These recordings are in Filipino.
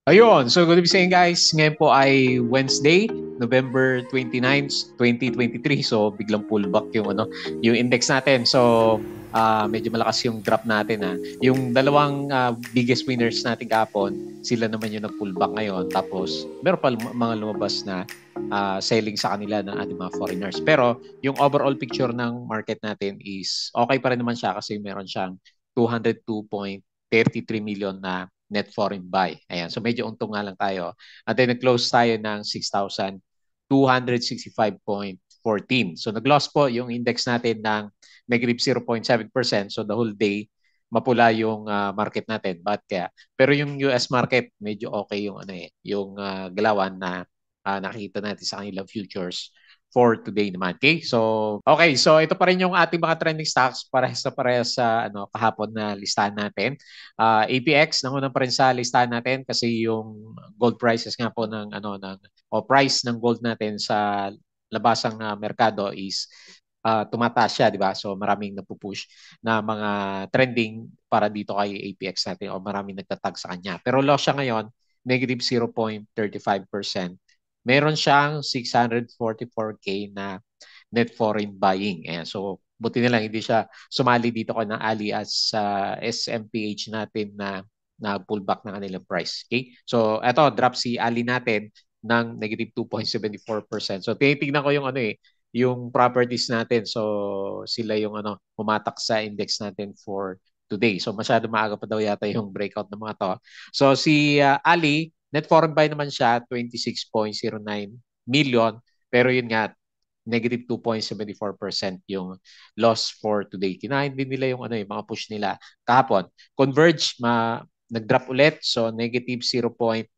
Ayun, so good evening guys. Ngayon po ay Wednesday, November 29, 2023. So biglang pullback yung index natin. So medyo malakas yung drop natin ha. Yung dalawang biggest winners natin kahapon, sila naman yung nag-pullback ngayon. Tapos meron pa mga lumabas na selling sa kanila ng ating mga foreigners. Pero yung overall picture ng market natin is okay pa rin naman siya kasi meron siyang 202.33 million na net foreign buy. Ayan. So medyo untong nga lang tayo. At then nag-close tayo ng 6,265.14. So nag-loss po yung index natin ng negative 0.7%. So the whole day, mapula yung market natin. Bakit kaya? Pero yung US market, medyo okay yung yung galawan na nakikita natin sa kanilang futures for today naman. Okay? So ito pa rin yung ating mga trending stocks parehas sa kahapon na listahan natin. APX nanguna pa rin sa listahan natin kasi yung gold prices nga po o price ng gold natin sa labasang merkado is tumataas siya, di ba? So maraming napupush na mga trending para dito kay APX natin o maraming nagtatag sa kanya. Pero loss siya ngayon, negative 0.35%. Meron siyang 644K na net foreign buying. Ayan. So buti na lang hindi siya sumali dito ko ng Ali as sa SMPH natin na pullback ng kanilang price. Okay? So eto, drop si Ali natin ng negative 2.74%. So tinitingnan ko yung properties natin. So sila yung humatak sa index natin for today. So masyado maaga pa daw yata yung breakout ng mga to. So si Ali, net foreign buy naman siya 26.09 million, pero yun nga negative 2.74% yung loss for today. Kinain din nila yung mga push nila kahapon. Converge nag-drop ulit, so negative 0.96%,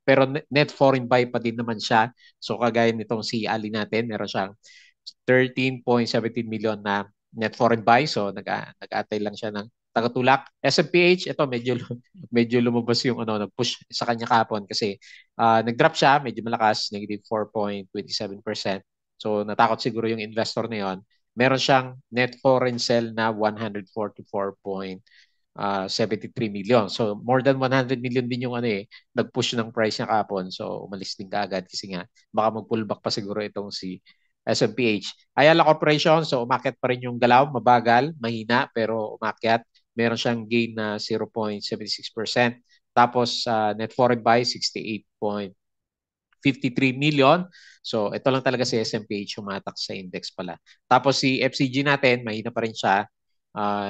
pero net foreign buy pa din naman siya. So kagaya nitong si Ali natin, meron siyang 13.17 million na net foreign buy. So nag-atay lang siya ng tagatulak. SMPH, ito medyo lumabas yung nag-push sa kanya kahapon kasi nag-drop siya, medyo malakas, negative 4.27%. So natakot siguro yung investor na yon. Meron siyang net foreign sell na 144.73 million. So more than 100 million din yung nag-push ng price niya kahapon. So umalis din kaagad kasi nga baka mag-pullback pa siguro itong si SMPH. Ayala Corporation, so umakyat pa rin yung galaw, mabagal, mahina, pero umakyat. Meron siyang gain na 0.76%. Tapos net foreign buy 68.53 million. So ito lang talaga si S&P humatak sa index pala. Tapos si FCG natin, mahina pa rin siya.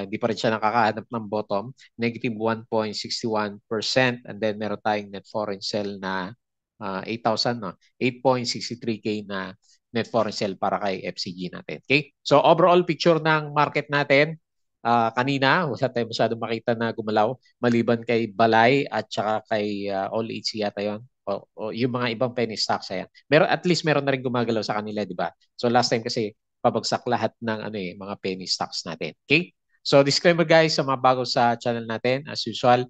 Hindi pa rin siya nakakahanap ng bottom. Negative 1.61%. And then meron tayong net foreign sell na 8,000, no? 8.63K na net foreign sell para kay FCG natin. Okay? So overall picture ng market natin, kanina, wala tayong masyadong makita na gumalaw maliban kay Balay at saka kay All HC yata yon. O yung mga ibang penny stocks ayan. At least meron na rin gumagalaw sa kanila, di ba? So last time kasi pabagsak lahat ng mga penny stocks natin. Okay? So disclaimer guys sa mga bago sa channel natin, as usual,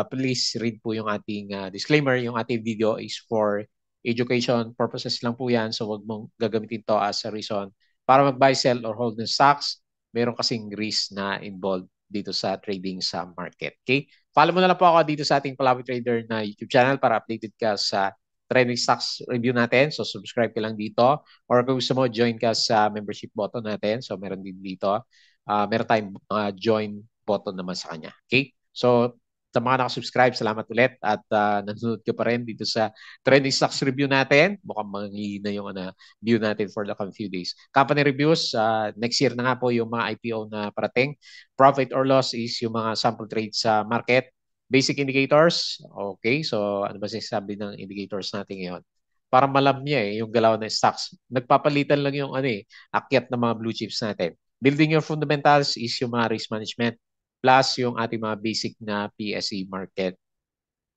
please read po yung ating disclaimer. Yung ating video is for education purposes lang po yan. So wag mong gagamitin to as a reason para mag-buy, sell, or hold ng stocks. Meron kasing risk na involved dito sa trading sa market. Okay? Follow mo na lang po ako dito sa ating Palawi Trader na YouTube channel para updated ka sa trending stocks review natin. So subscribe ka lang dito. Or kung gusto mo, join ka sa membership button natin. So meron din dito. Meron tayong join button naman sa kanya. Okay? So sa mga nakasubscribe, salamat ulit at nanonood ka pa rin dito sa trending stocks review natin. Mukhang manghihina yung view natin for the coming few days. Company reviews, next year na nga po yung mga IPO na parating. Profit or loss is yung mga sample trades sa market. Basic indicators, okay. So ano ba sinasabi ng indicators natin ngayon? Para malam niya yung galaw ng stocks. Nagpapalitan lang yung akyat ng mga blue chips natin. Building your fundamentals is yung mga risk management plus yung ating mga basic na PSE market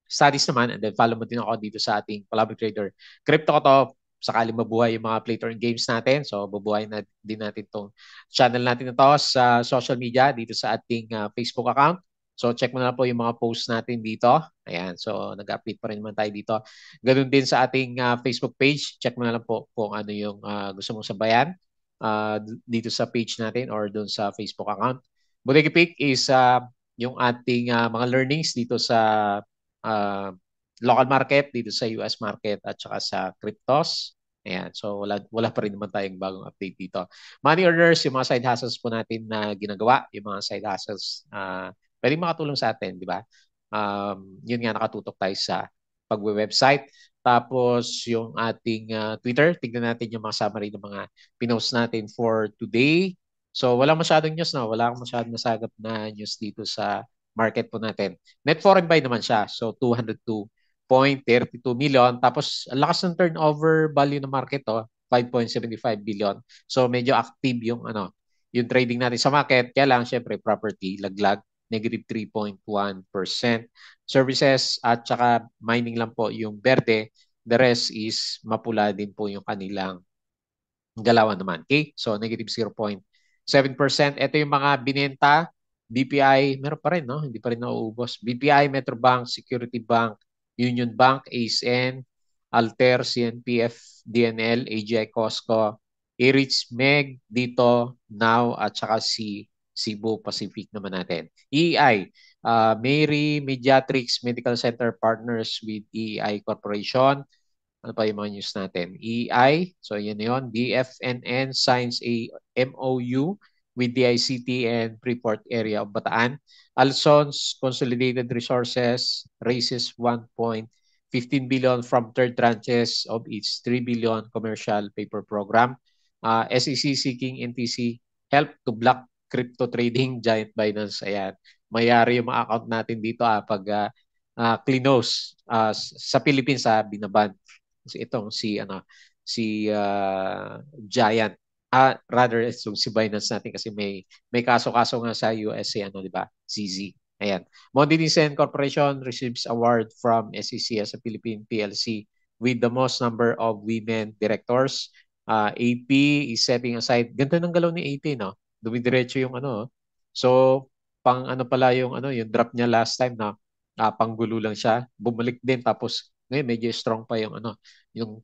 studies naman. And then follow mo din ako dito sa ating Palabi Trader Crypto ko to sakali mabuhay yung mga play to earn games natin. So bubuhay na din natin tong channel natin na to sa social media dito sa ating Facebook account. So check mo na po yung mga posts natin dito. Ayan, so nag-update pa rin naman tayo dito. Ganun din sa ating Facebook page. Check mo na lang po kung ano yung gusto mong sabayan dito sa page natin or doon sa Facebook account. Bodega Pick is yung ating mga learnings dito sa local market dito sa US market at saka sa cryptos. Ayan. So wala pa rin naman tayong bagong update dito. Money earners, yung mga side hustles po natin na ginagawa, yung mga side hustles, pwedeng makatulong sa atin, di ba? Yun nga, nakatutok tayo sa pag-website. Tapos yung ating Twitter, tignan natin yung mga summary ng mga pinost natin for today. So wala masyadong news na, wala akong masyadong nasagap na news dito sa market po natin. Net foreign buy naman siya. So 202.32 million. Tapos ang lakas ng turnover value ng market to, 5.75 billion. So medyo active yung yung trading natin sa market. Kaya lang syempre property laglag negative 3.1%. Services at saka mining lang po yung berde. The rest is mapula din po yung kanilang galawan naman. Okay? So negative 0.7%. Ito yung mga binenta. BPI, meron pa rin, no? Hindi pa rin nauubos. BPI, Metrobank, Security Bank, Union Bank, ASN, Alter, CNPF, DNL, AGI Costco, Erich, Meg, Dito, Now, at saka si Cebu Pacific naman natin. EEI, Mary Mediatrix Medical Center partners with EEI Corporation. Ano pa yung mga news natin? EI, so yan yun. DFNN signs a MOU with DICT and Freeport area of Bataan. Alson's Consolidated Resources raises 1.15 billion from third tranches of its 3 billion commercial paper program. SEC seeking NTC help to block crypto trading, giant Binance. Ayan. Mayari yung mga account natin dito pag cleanose sa Philippines binaban itong si Giant rather si Binance natin kasi may kaso-kaso nga sa USA di ba? CZ. Ayan. Mondinisen Corporation receives award from SEC as a Philippine PLC with the most number of women directors. AP is setting aside. Ganda ng galaw ni AP, no? Dumidiretso yung So, pang pala yung drop niya last time na panggulo lang siya. Bumalik din tapos ngayon medyo strong pa yung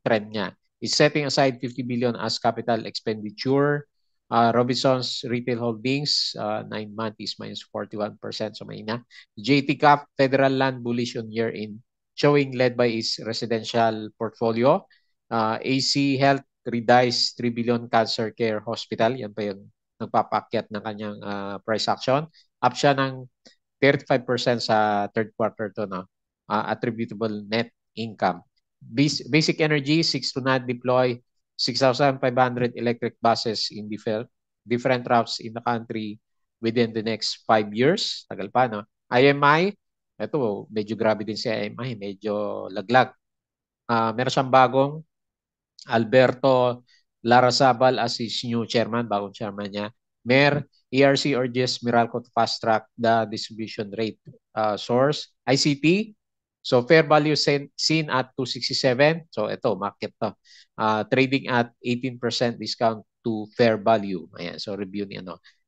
trend niya. Is setting aside 50 billion as capital expenditure. Robinson's Retail Holdings, 9 months is minus 41%. So may na. JT Cap, Federal Land bullish on year in showing led by its residential portfolio. AC Health redies 3 billion cancer care hospital. Yan pa yung nagpapakyat ng kanyang price action. Up siya ng 35% sa third quarter to, no? Attributable net income. Basic Energy, 6 to not deploy 6,500 electric buses in different routes in the country within the next 5 years. Tagal pa, no? IMI, ito, medyo grabe din si IMI, medyo laglag. Meron siyang bagong Alberto Larrazabal as his new chairman, bagong chairman niya. Mayor, ERC urges Meralco to fast track the distribution rate source. ICT, so fair value seen at 267. So ito, market to. Trading at 18% discount to fair value. Ayan, so review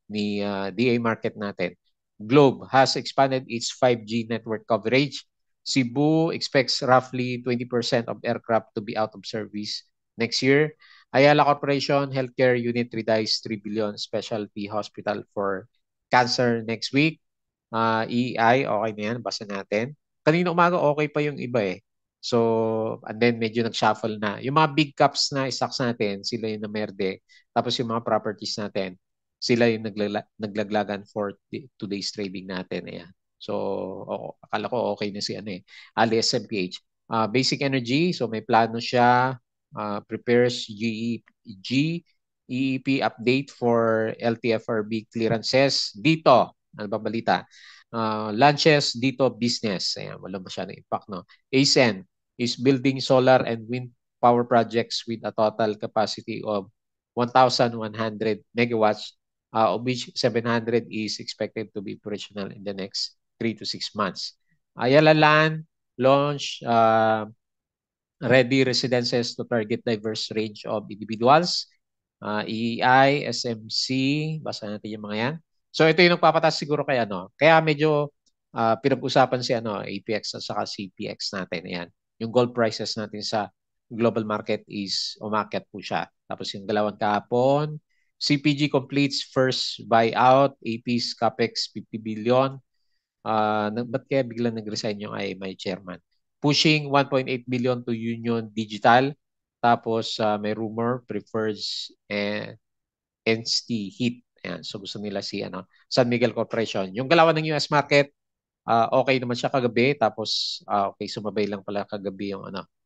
ni DA market natin. Globe has expanded its 5G network coverage. Cebu expects roughly 20% of aircraft to be out of service next year. Ayala Corporation Healthcare Unit redies 3 billion specialty hospital for cancer next week. EI, okay na yan, basa natin. Kanina umaga okay pa yung iba eh. So, and then medyo nag-shuffle na. Yung mga big caps na stocks natin, sila yung namerde. Tapos yung mga properties natin, sila yung naglaglagan for today's trading natin. Ayan. So, akala ko okay na si Ali SMPH. Basic Energy, so may plano siya. Prepares GEP update for LTFRB clearances. Dito, ano ba balita? Launches dito business. Ayan, wala masyadong impact, no? ASEN is building solar and wind power projects with a total capacity of 1,100 megawatts, of which 700 is expected to be operational in the next 3 to 6 months. Ayala Land launch ready residences to target diverse range of individuals. EEI, SMC, basa natin yung mga yan. So ito yung nagpapatas siguro kay Kaya medyo pinag-usapan si APX at saka CPX natin. Ayan. Yung gold prices natin sa global market is umakyat po siya. Tapos yung dalawang kahapon, CPG completes first buyout, AP's capex 50 billion. Ba't kaya biglang nag-resign yung IMI chairman? Pushing 1.8 billion to Union Digital. Tapos may rumor prefers NST Heat. Ayan, so gusto nila si San Miguel Corporation. Yung galawan ng US market, okay naman siya kagabi. Tapos okay, sumabay lang pala kagabi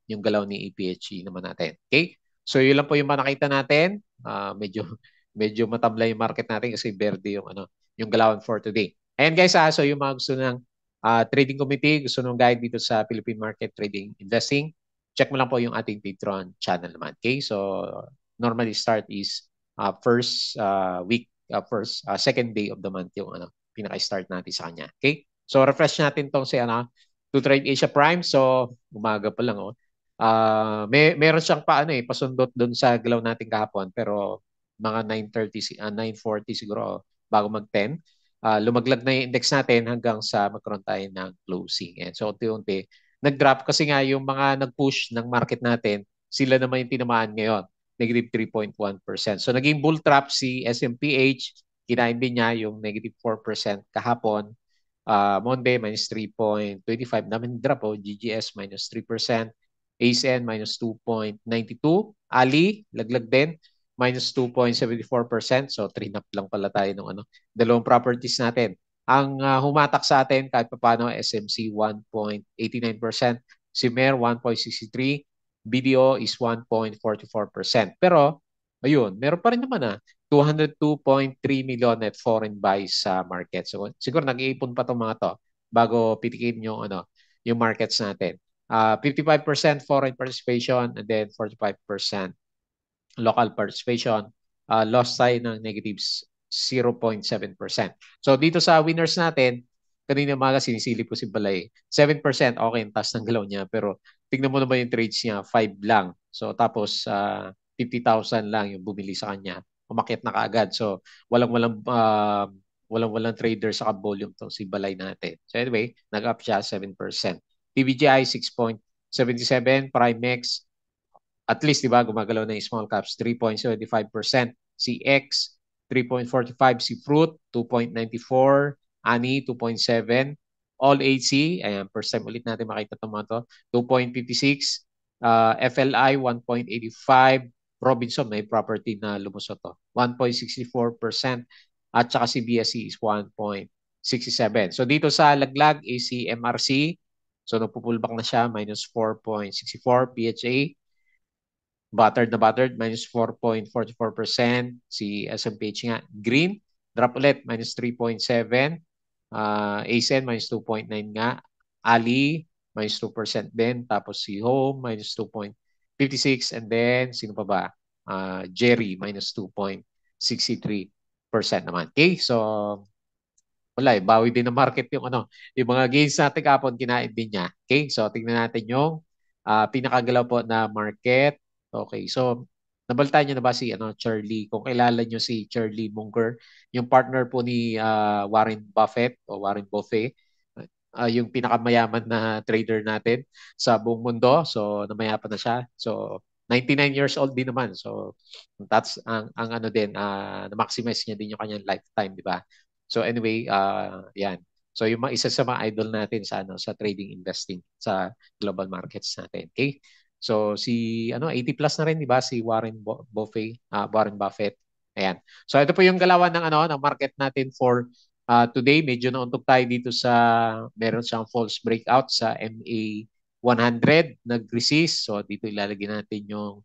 yung galaw ni APHE naman natin. Okay? So yun lang po yung nakita natin. Medyo medyo matamlay yung market natin kasi berde yung galawan for today. Ayan guys, so yung mga gusto ng trading committee, gusto ng guide dito sa Philippine Market Trading Investing, check mo lang po yung ating Patreon channel naman. Okay? So normally start is first week, second day of the month yung pinaka-start natin sa kanya. Okay? So refresh natin tong si to trade Asia Prime. So umaga pa lang meron siyang pasundot doon sa galaw natin kahapon pero mga 9:30 9:40 siguro bago mag-10. Lumaglag na yung index natin hanggang sa magkaroon tayo ng closing. And so unti-unti nag-drop kasi nga yung mga nag-push ng market natin, sila naman yung tinamaan ngayon, negative 3.1%. So naging bull trap si SMPH, kinain din niya yung negative 4% kahapon. Monday minus 3.25 namin drop GGS minus 3%, ASN minus 2.92, Ali laglag din minus 2.74%. So 3 lang pala tayo ng dalawang properties natin. Ang humatak sa atin kahit paano SMC 1.89%, Simer 1.63%, BDO is 1.44%. Pero ayun, meron pa rin naman 202.3 million net foreign buys sa market. So siguro nag-iipon pa 'tong mga to bago pitikin yung markets natin. 55% foreign participation and then 45% local participation. Loss tayo ng negatives 0.7%. So dito sa winners natin, kanina umaga sinisilip ko si Balay. 7% okay ang taas ng galaw niya pero tignan mo naman yung trades niya, 5 lang. So tapos 50,000 lang yung bumili sa kanya. Umakyat na kaagad. So walang trader sa volume tong si Balay natin. So anyway, nag-up siya 7%. TVGI 6.77, Primex at least, di ba, gumagalaw na yung small caps, 3.75%. Si X, 3.45%. Si Fruit, 2.94%. Ani, 2.7%. All AC, ayan, first time ulit natin makita itong mga to, 2.56%. FLI, 1.85%. Robinson, may property na lumusot to, 1.64%. At saka si BSC is 1.67%. So dito sa laglag, ACMRC, so nagpupulbak na siya, minus 4.64%. PHA, battered, minus 4.44%. Si SMPH nga, green, drop ulit, minus 3.7%. ASEN, minus 2.9% nga. Ali, minus 2% din. Tapos si Home, minus 2.56%. And then, sino pa ba? Jerry, minus 2.63% naman. Okay, so wala bawi din ng market yung mga gains natin kapon kinain din niya. Okay, so tingnan natin yung pinakagalaw po na market. Okay, so nabaltaan niyo na ba si Charlie? Kung kilala niyo si Charlie Munger, yung partner po ni Warren Buffett o Warren Buffett, yung pinakamayaman na trader natin sa buong mundo. So namayapan na siya. So 99 years old din naman. So that's ang din na-maximize niya din yung kanyang lifetime, di ba? So anyway, yan. So yung isa sa mga idol natin sa trading investing sa global markets natin. Okay? So si 80 plus na rin, di ba, si Warren Buffett. Ayan. So ito po yung galawan ng market natin for today. Medyo nauntog tayo dito sa meron siyang false breakout sa MA 100, nag-resist. So dito ilalagay natin yung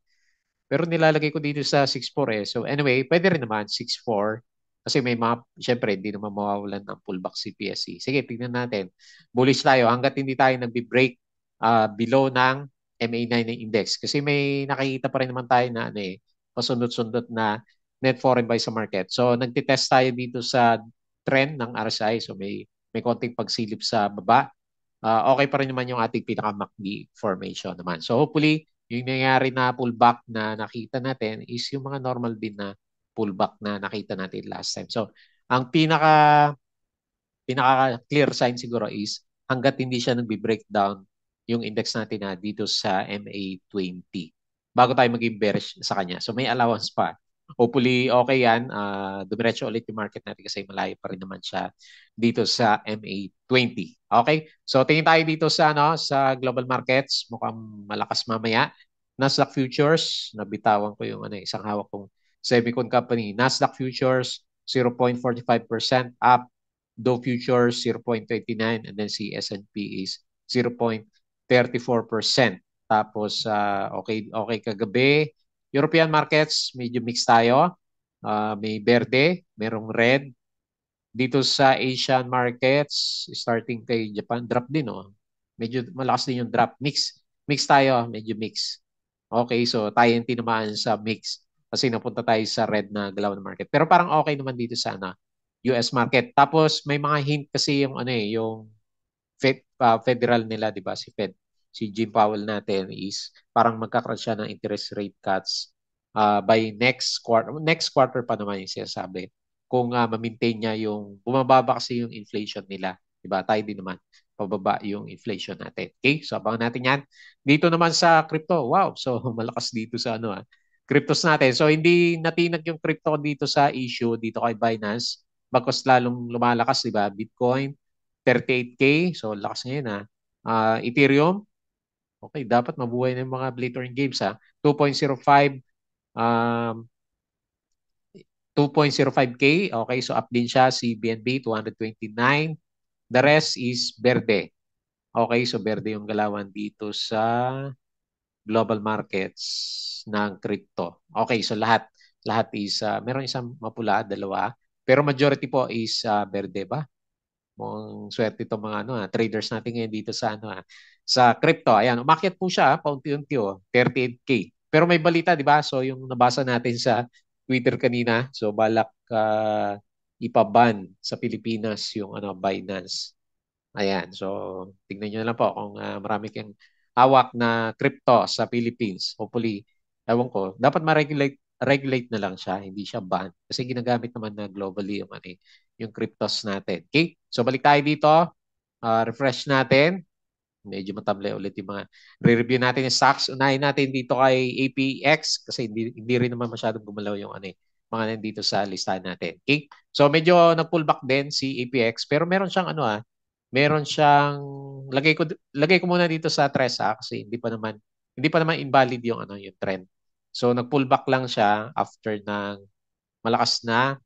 pero nilalagay ko dito sa 6.4 So anyway, pwede rin naman 6.4 kasi may mga, syempre, hindi naman mawawalan ng pullback si PSE. Sige, tingnan natin. Bullish tayo hanggat hindi tayo nagbi-break below ng MA9 ng index. Kasi may nakikita pa rin naman tayo na pasundot-sundot na net foreign buy sa market. So nagtitest tayo dito sa trend ng RSI. So may konting pagsilip sa baba. Okay pa rin naman yung ating pinaka-MACD formation naman. So hopefully, yung nangyari na pullback na nakita natin is yung mga normal din na pullback na nakita natin last time. So, ang pinaka clear sign siguro is hangga't hindi siya nagbi-breakdown yung index natin na dito sa MA20 bago tayo maging bearish sa kanya. So, may allowance pa. hopefully okay yan. Dumiretso ulit yung market natin kasi malayo pa rin naman siya dito sa MA20. Okay? So tingin tayo dito sa sa global markets, mukhang malakas mamaya. Nasdaq futures, nabitawan ko yung isang hawak kong semicon company. Nasdaq futures 0.45% up. Dow futures 0.29 and then si S&P is 0.34%. Tapos okay kagabi. European markets, medyo mixed tayo. May berde, merong red. Dito sa Asian markets, starting kay Japan, drop din, oh. Medyo malakas din yung drop. Mix tayo, medyo mix. Okay, so tayo yung tinamaan sa mix kasi napunta tayo sa red na galaw na market. Pero parang okay naman dito sa US market. Tapos may mga hint kasi yung yung federal nila, 'di ba? Si Jim Powell natin is parang magkakaroon siya ng interest rate cuts by next quarter. Next quarter pa naman yung sinasabi. Kung ma-maintain niya yung bumababa kasi yung inflation nila, 'di ba? Tayo din naman pababa yung inflation natin. Okay? So abangan natin 'yan. Dito naman sa crypto. Wow, so malakas dito sa cryptos natin. So hindi natinag yung crypto dito sa issue dito kay Binance. Bagkus lalong lumalakas, 'di ba? Bitcoin 38K. So, lakas ngayon ha. Ethereum, okay, dapat mabuhay na yung mga Blitcoin games ha. 2.05 um, 2.05K. Okay, so up din siya si BNB 229. The rest is Verde. Okay, so Verde yung galawan dito sa global markets ng crypto. Okay, so lahat is meron isang mapula, dalawa, pero majority po is Verde ba? Mukhang swerte itong mga traders natin ngayon dito sa sa crypto. Ayan, umakyat po siya paunti-unti 38K. Pero may balita, 'di ba? So yung nabasa natin sa Twitter kanina, so balak ipaban sa Pilipinas yung Binance. Ayan, so tingnan niyo na lang po kung marami kang hawak na crypto sa Philippines. Hopefully, ewan ko, dapat ma-regulate na lang siya, hindi siya ban. Kasi ginagamit naman na globally yung, yung cryptos natin. Okay? So balik tayo dito, refresh natin. Medyo matamlay ulit yung mga re-review natin yung stocks. Unahin natin dito kay APX kasi hindi rin naman masyadong gumalaw yung mga nandito sa listahan natin. Okay? So medyo nag-pullback din si APX pero meron siyang meron siyang lagay ko muna dito sa tres kasi hindi pa naman invalid yung yung trend. So nag-pullback lang siya after ng malakas na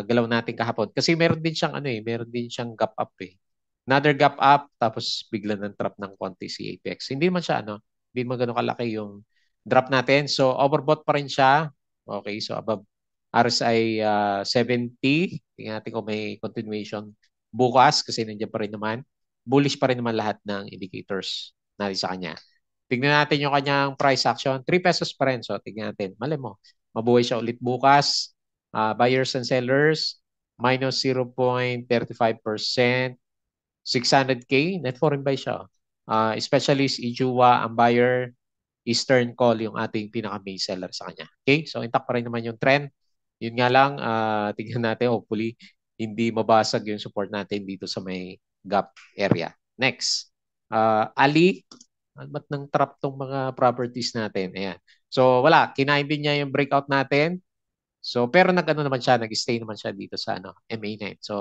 galaw natin kahapon. Kasi meron din siyang meron din siyang gap up eh. Another gap up tapos bigla ng drop ng konti si Apex. Hindi man siya hindi man ganoon kalaki yung drop natin. So overbought pa rin siya. Okay, so above RSI 70. Tingnan natin kung may continuation bukas kasi nandiyan pa rin naman. Bullish pa rin naman lahat ng indicators natin sa kanya. Tingnan natin yung kanyang price action. 3 pesos pa rin. So tingnan natin. Malay mo, mabuhay siya ulit bukas. Buyers and sellers, minus 0.35%, 600K, net foreign buy siya. Specialist Ijua, ang buyer, Eastern Call yung ating pinaka-main seller sa kanya. Okay, so intact pa rin naman yung trend. Yun nga lang, tingnan natin, hopefully, hindi mabasag yung support natin dito sa may gap area. Next, Ali, ba't nang trap tong mga properties natin? Ayan. So wala, kinain din niya yung breakout natin. So, pero naman siya, nag-stay naman siya dito sa MA9. So,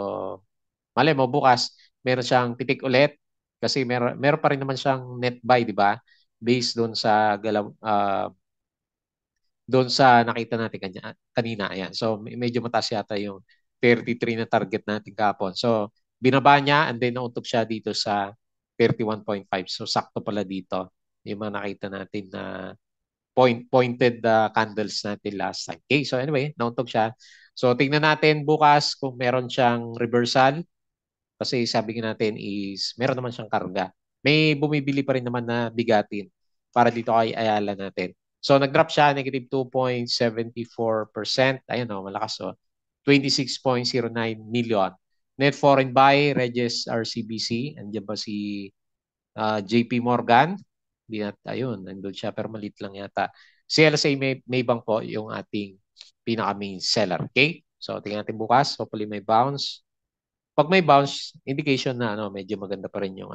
malay mo, bukas, meron siyang pitik ulit kasi meron pa rin naman siyang net buy, di ba? Based doon sa doon sa nakita natin kanina. Ayan. So, medyo mataas yata yung 33 na target natin kahapon. So, binaba niya and then nauntog siya dito sa 31.5. So, sakto pala dito yung mga nakita natin na pointed candles natin last time. Okay, so anyway, nauntog siya. So tingnan natin bukas kung meron siyang reversal kasi sabi natin is meron naman siyang karga. May bumibili pa rin naman na bigatin para dito kay Ayala natin. So nag-drop siya, negative 2.74%. Ayun malakas 26.09 million. Net foreign buy, Regis RCBC. Andiyan ba si JP Morgan? Hindi ayun, nandun siya pero maliit lang yata. Si LSA Maybank po yung ating pinaka-main seller. Okay? So, tingnan natin bukas. Hopefully may bounce. Pag may bounce, indication na medyo maganda pa rin yung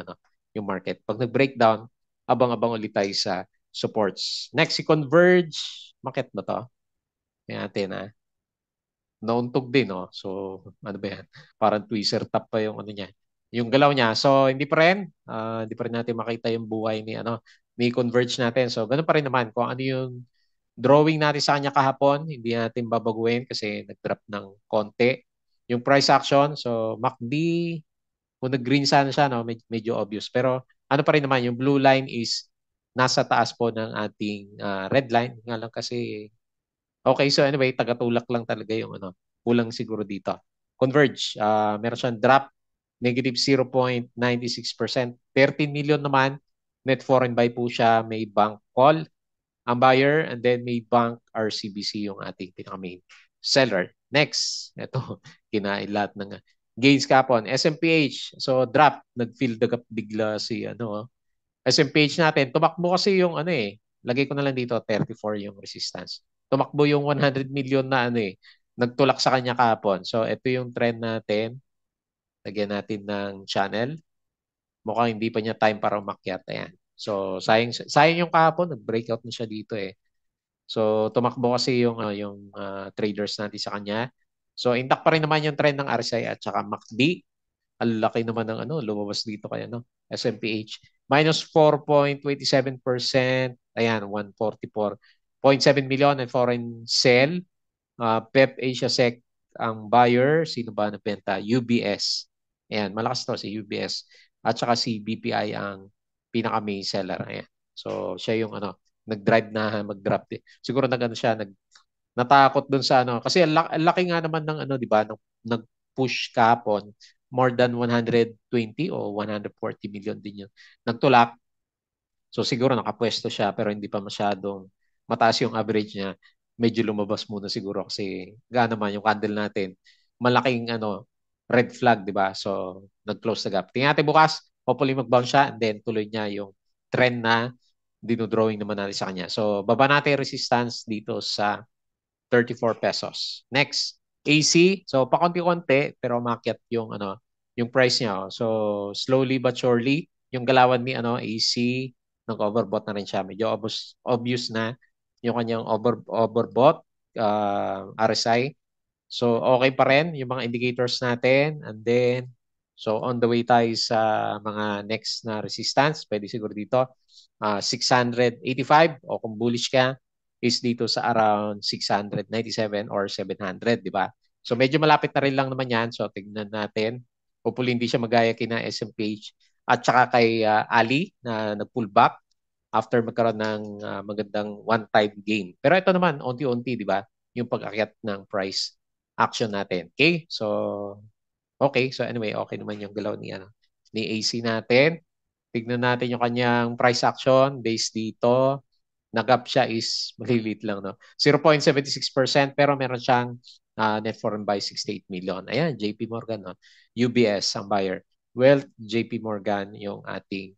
market. Pag nag-breakdown, abang-abang ulit tayo sa supports. Next, si Converge. Market ba to? Tingnan natin ha. Nauntog din, no? So, ano ba yan? Parang twister top pa yung ano niya. Yung galaw niya. So, hindi pa rin natin makita yung buhay ni ano, ni Converge natin. So, ganun pa rin naman kung ano yung drawing natin sa kanya kahapon, hindi natin babaguhin kasi nag-drop ng konti. Yung price action, so MACD, kung nag-green sana siya, no, medyo obvious. Pero ano pa rin naman, yung blue line is nasa taas po ng ating red line. Nga lang kasi, okay, so anyway, tagatulak lang talaga yung ano, kulang siguro dito. Converge, meron siyang drop, negative 0.96%. 13 million naman, net foreign buy po siya, may bank call ang buyer, and then may bank RCBC yung ating pinaka-main seller. Next, ito, kinain lahat ng gains kapon. SMPH, so drop, nag-fill the gap bigla si ano, SMPH natin. Tumakbo kasi yung ano lagay ko na lang dito 34 yung resistance. Tumakbo yung 100 million na ano nagtulak sa kanya kapon. So ito yung trend natin. Lagyan natin ng channel. Mukhang hindi pa niya time para umakyat. Ayan. So sayang yung kahapon, nag-breakout na siya dito eh. So tumakbo kasi yung traders natin sa kanya. So intact pa rin naman yung trend ng RSI at saka MACD. Ang laki naman ng ano, lumabas dito kaya no, SMPH. Minus 4.27%. Ayan, 144.7 million and foreign sale. PEP Asia Sec ang buyer. Sino ba nagbenta? UBS. Ayan, malakas to si UBS. At saka si BPI ang pinaka-main seller. Ayan. So, siya yung ano, nag-drive na mag-drop. Siguro nag-ano siya, natakot dun sa ano. Kasi ang laki nga naman ng ano, di ba? Nag-push kapon. More than 120 o 140 million din yun. Nagtulak. So siguro nakapwesto siya pero hindi pa masyadong mataas yung average niya. Medyo lumabas muna siguro kasi gano'n naman yung candle natin. Malaking ano, red flag, di ba? So nag-close the gap. Tingnan natin bukas. Hopefully mag-bounce siya and then tuloy niya yung trend na dinodrawing naman natin sa kanya. So baba natin yung resistance dito sa 34 pesos. Next, AC. So pakonti-konti pero umakyat yung ano, yung price niya. So slowly but surely yung galawan ni ano AC nag-overbought na rin siya. Medyo obvious na yung kanyang overbought RSI. So okay pa rin yung mga indicators natin and then so on the way tayo sa mga next na resistance. Pwede siguro dito 685 o kung bullish ka is dito sa around 697 or 700, di ba? So medyo malapit na rin lang naman yan. So tignan natin. Hopefully hindi siya magaya kina SMPH at saka kay Ali na nag-pullback after magkaroon ng magandang one-time gain. Pero ito naman, unti-unti, di ba? Yung pag-akyat ng price action natin. Okay? So, okay. So anyway, okay naman yung galaw ni, ano, ni AC natin. Tignan natin yung kanyang price action based dito. Nag-up siya is malilit lang, no? 0.76% pero meron siyang net foreign buy 68 million. Ayan, JP Morgan, no? UBS ang buyer. Wealth, JP Morgan yung ating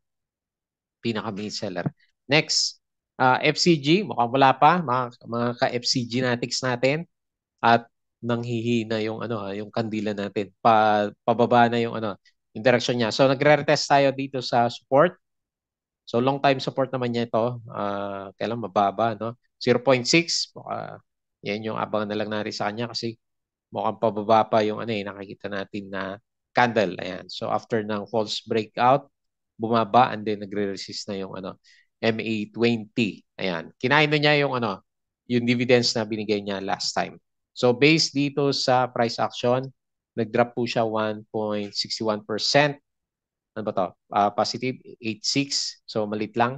pinaka-main seller. Next, FCG, mukhang wala pa, mga ka-FCG natics natin at nanghihina yung ano yung kandila natin. Pababa na yung ano, yung direction niya. So nagre-retest tayo dito sa support. So long time support naman niya ito. Kailan mababa, no? 0.6. Yan yung abang na lang natin sa kanya kasi mukhang pababa pa yung ano nakikita natin na candle. Ayan. So after ng false breakout, bumaba and then nagre-resist na yung ano MA20. Ayan. Kinain na niya yung ano yung dividends na binigay niya last time. So based dito sa price action, nag-drop po siya 1.61%. Ano ba to? Positive 86. So malit lang.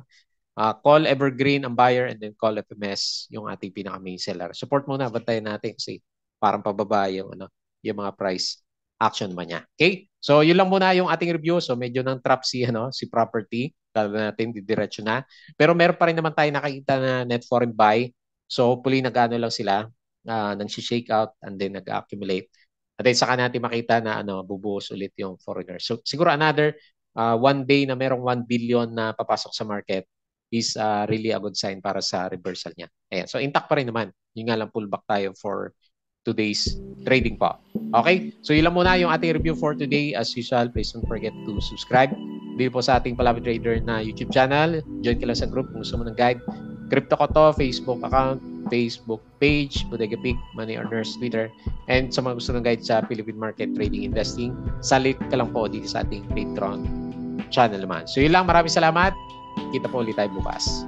Call Evergreen ang buyer and then call FMS yung ating pinaka main seller. Support muna, bantayan natin kasi parang pababa yung ano, yung mga price action man niya. Okay? So yun lang muna yung ating review. So medyo nang trap si property. Kala natin didiretso na. Pero meron pa rin naman tayo nakikita na net foreign buy. So hopefully nag-ano lang sila, nang shake out and then nag-accumulate. At then saka natin makita na ano, bubuhos ulit yung foreigner. So siguro another one day na merong 1 billion na papasok sa market is really a good sign para sa reversal niya. Ayan. So intact pa rin naman. Yung nga lang pullback tayo for today's trading po. Okay? So yun lang muna yung ating review for today. As usual, please don't forget to subscribe. Dito po sa ating Palabi Trader na YouTube channel. Join ka lang sa group kung gusto mo ng guide. Crypto ko to, Facebook account, Facebook page, Bodega Peak, Money Earners Twitter, and sa mga gusto ng guide sa Philippine Market Trading Investing, salit ka lang po dito sa ating Patreon channel naman. So yun lang, maraming salamat. Kita po ulit tayo bukas.